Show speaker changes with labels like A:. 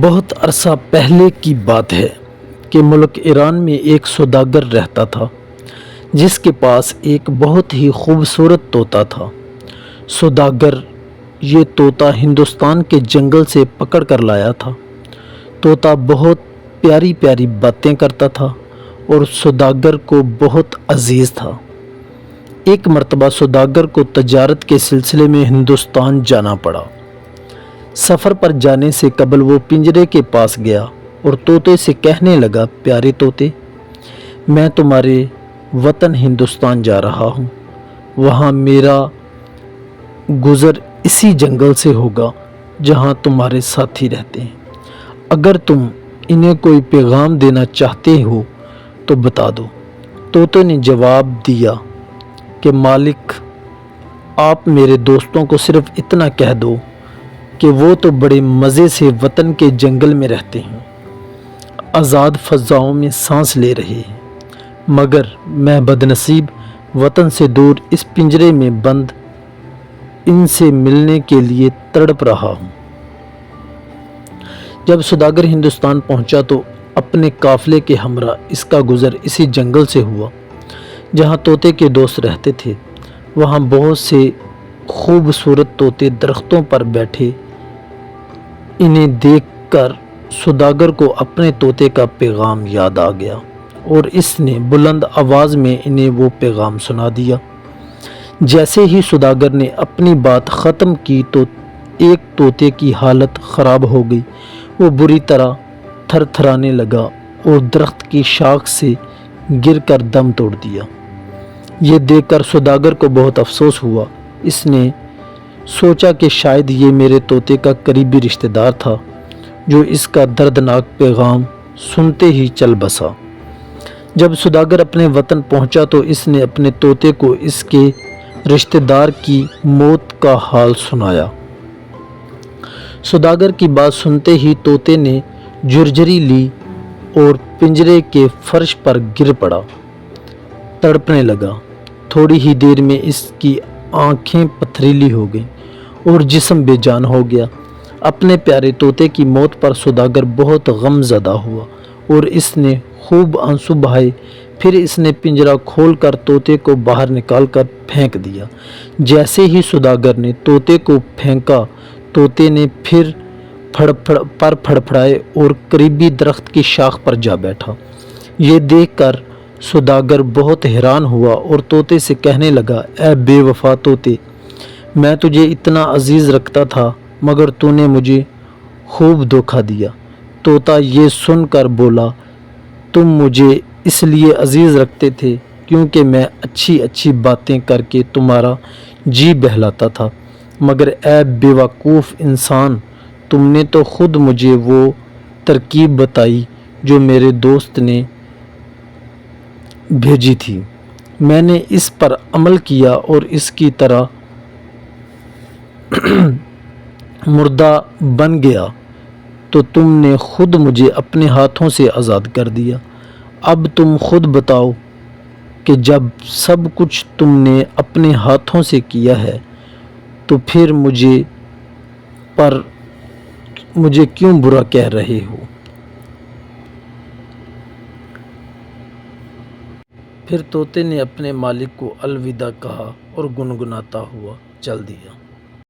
A: بہت عرصہ پہلے کی بات ہے کہ ملک ایران میں ایک سوداگر رہتا تھا جس کے پاس ایک بہت ہی خوبصورت طوطا تھا۔ سوداگر یہ طوطا ہندوستان کے جنگل سے پکڑ کر لایا تھا۔ طوطا بہت پیاری پیاری باتیں کرتا تھا اور سوداگر کو بہت عزیز تھا۔ ایک مرتبہ سوداگر کو تجارت کے سلسلے میں ہندوستان جانا پڑا۔ سفر پر جانے سے قبل وہ پنجرے کے پاس گیا اور طوطے سے کہنے لگا، پیارے طوطے، میں تمہارے وطن ہندوستان جا رہا ہوں۔ وہاں میرا گزر اسی جنگل سے ہوگا جہاں تمہارے ساتھی رہتے ہیں۔ اگر تم انہیں کوئی پیغام دینا چاہتے ہو تو بتا دو۔ طوطے نے جواب دیا کہ مالک، آپ میرے دوستوں کو صرف اتنا کہہ دو کہ وہ تو بڑے مزے سے وطن کے جنگل میں رہتے ہیں، آزاد فضاؤں میں سانس لے رہے ہیں، مگر میں بدنصیب وطن سے دور اس پنجرے میں بند ان سے ملنے کے لیے تڑپ رہا ہوں۔ جب سوداگر ہندوستان پہنچا تو اپنے قافلے کے ہمراہ اس کا گزر اسی جنگل سے ہوا جہاں طوطے کے دوست رہتے تھے۔ وہاں بہت سے خوبصورت طوطے درختوں پر بیٹھے۔ انہیں دیکھ کر سوداگر کو اپنے طوطے کا پیغام یاد آ گیا اور اس نے بلند آواز میں انہیں وہ پیغام سنا دیا۔ جیسے ہی سوداگر نے اپنی بات ختم کی تو ایک طوطے کی حالت خراب ہو گئی۔ وہ بری طرح تھر تھرانے لگا اور درخت کی شاخ سے گر کر دم توڑ دیا۔ یہ دیکھ کر سوداگر کو بہت افسوس ہوا۔ اس نے سوچا کہ شاید یہ میرے طوطے کا قریبی رشتہ دار تھا جو اس کا دردناک پیغام سنتے ہی چل بسا۔ جب سوداگر اپنے وطن پہنچا تو اس نے اپنے طوطے کو اس کے رشتہ دار کی موت کا حال سنایا۔ سوداگر کی بات سنتے ہی طوطے نے جرجری لی اور پنجرے کے فرش پر گر پڑا، تڑپنے لگا۔ تھوڑی ہی دیر میں اس کی آنکھیں پتھریلی ہو گئیں اور جسم بے جان ہو گیا۔ اپنے پیارے طوطے کی موت پر سوداگر بہت غم زدہ ہوا اور اس نے خوب آنسو بہائے۔ پھر اس نے پنجرہ کھول کر طوطے کو باہر نکال کر پھینک دیا۔ جیسے ہی سوداگر نے طوطے کو پھینکا، طوطے نے پھر پر پھڑپھڑائے اور قریبی درخت کی شاخ پر جا بیٹھا۔ یہ دیکھ کر سوداگر بہت حیران ہوا اور طوطے سے کہنے لگا، اے بے وفا طوطے، میں تجھے اتنا عزیز رکھتا تھا مگر تو نے مجھے خوب دھوکہ دیا۔ طوطا یہ سن کر بولا، تم مجھے اس لیے عزیز رکھتے تھے کیونکہ میں اچھی اچھی باتیں کر کے تمہارا جی بہلاتا تھا، مگر اے بے وقوف انسان، تم نے تو خود مجھے وہ ترکیب بتائی جو میرے دوست نے بھیجی تھی۔ میں نے اس پر عمل کیا اور اس کی طرح مردہ بن گیا تو تم نے خود مجھے اپنے ہاتھوں سے آزاد کر دیا۔ اب تم خود بتاؤ کہ جب سب کچھ تم نے اپنے ہاتھوں سے کیا ہے تو پھر مجھے کیوں برا کہہ رہے ہو؟ پھر طوطے نے اپنے مالک کو الوداع کہا اور گنگناتا ہوا چل دیا۔